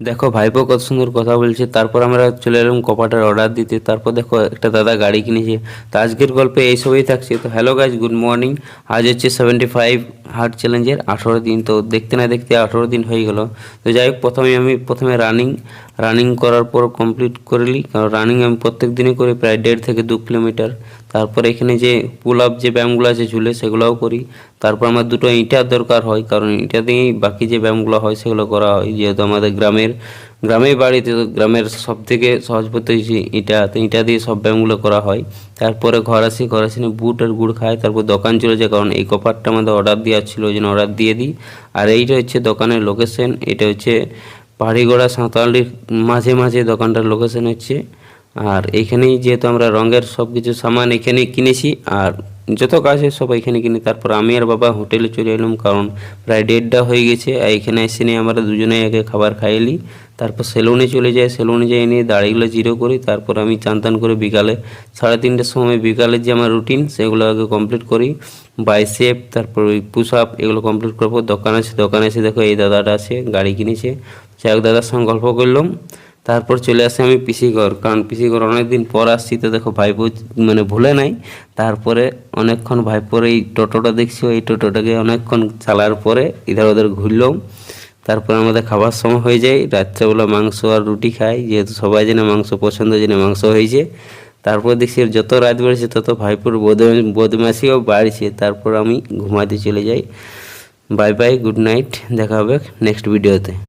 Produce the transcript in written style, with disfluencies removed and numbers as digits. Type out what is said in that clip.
দেখো ভাইপো কত সুন্দর কথা বলছে। তারপর আমরা চলে এলাম কপাটার অর্ডার দিতে। তারপর দেখো একটা দাদা গাড়ি কিনেছে। তো আজকের গল্পে এইসবই থাকছে। তো হ্যালো গাইজ, গুড মর্নিং। আজ হচ্ছে 75 হার্ট চ্যালেঞ্জের 18 দিন। তো দেখতে না দেখতে 18 দিন হয়ে গেল। তো যাই হোক, প্রথমে রানিং করার পর কমপ্লিট করলি, কারণ রানিং আমি প্রত্যেক দিনই করি প্রায় 1.5 থেকে 2 কিলোমিটার। তারপর এখানে যে পুল আপ যে ব্যায়ামগুলো আছে ঝুলে, সেগুলোও করি। তারপর আমার দুটো ইঁটার দরকার হয়, কারণ ইঁটা দিয়েই বাকি যে ব্যায়ামগুলো হয় সেগুলো করা হয়। যেহেতু আমাদের গ্রামের বাড়িতে, তো গ্রামের সব থেকে সহজ পদ্ধতি হচ্ছে ইঁটা, তো ইঁটা দিয়ে সব ব্যায়ামগুলো করা হয়। তারপরে ঘর আসি নিয়ে বুট আর গুড় খাই, তারপর দোকান চলে যায়, কারণ এই কপারটা আমাদের অর্ডার দেওয়া ছিল, ওই জন্য অর্ডার দিয়ে দিই। আর এইটা হচ্ছে দোকানের লোকেশন। এটা হচ্ছে পাহাড়িগড়া সাঁওতালির মাঝে দোকানটার লোকেশন হচ্ছে। আর এইখানেই যেহেতু আমরা রঙের সব কিছু সামান এখানেই কিনেছি, আর যত কাজ হয় সব এখানে কিনি। তারপর আমি আর বাবা হোটেলে চলে এলাম, কারণ প্রায় 1:30 হয়ে গেছে। আর এখানে এসে নিয়ে আমরা দুজনেই আগে খাবার খাইলি। তারপর সেলুনে চলে যাই, সেলুনে যেয়ে নিয়ে দাড়িগুলো জিরো করি। তারপর আমি চান টান করে বিকালে 3:30টার সময় বিকালের যে আমার রুটিন সেগুলো আগে কমপ্লিট করি। বাইসেপ, তারপর ওই পুশ আপ, এগুলো কমপ্লিট করবো। দোকানে এসে দেখো এই দাদাটা আছে, গাড়ি কিনেছে। যাই হোক, দাদার সঙ্গে গল্প করলাম। তারপর চলে আসি আমি পিসি ঘর, কারণ পিসি ঘর অনেকদিন পর আসছি। তো দেখো ভাইপো মানে ভুলে নাই। তারপরে অনেকক্ষণ ভাইপোর এই টোটোটা দেখছি, এই টোটোটাকে অনেকক্ষণ চালার পরে ইধার ওধার ঘুরলাম। তারপর আমাদের খাবার সময় হয়ে যায়, রাত্রেবেলা মাংস আর রুটি খাই, যেহেতু সবাই জেনে মাংস পছন্দ, জেনে মাংস হয়েছে। তারপর দেখছি যত রাত বেড়েছে তত ভাইপোর বদমাশিও বাড়ছে। তারপর আমি ঘুমাতে চলে যাই। বাই বাই, গুড নাইট, দেখা হবে নেক্সট ভিডিওতে।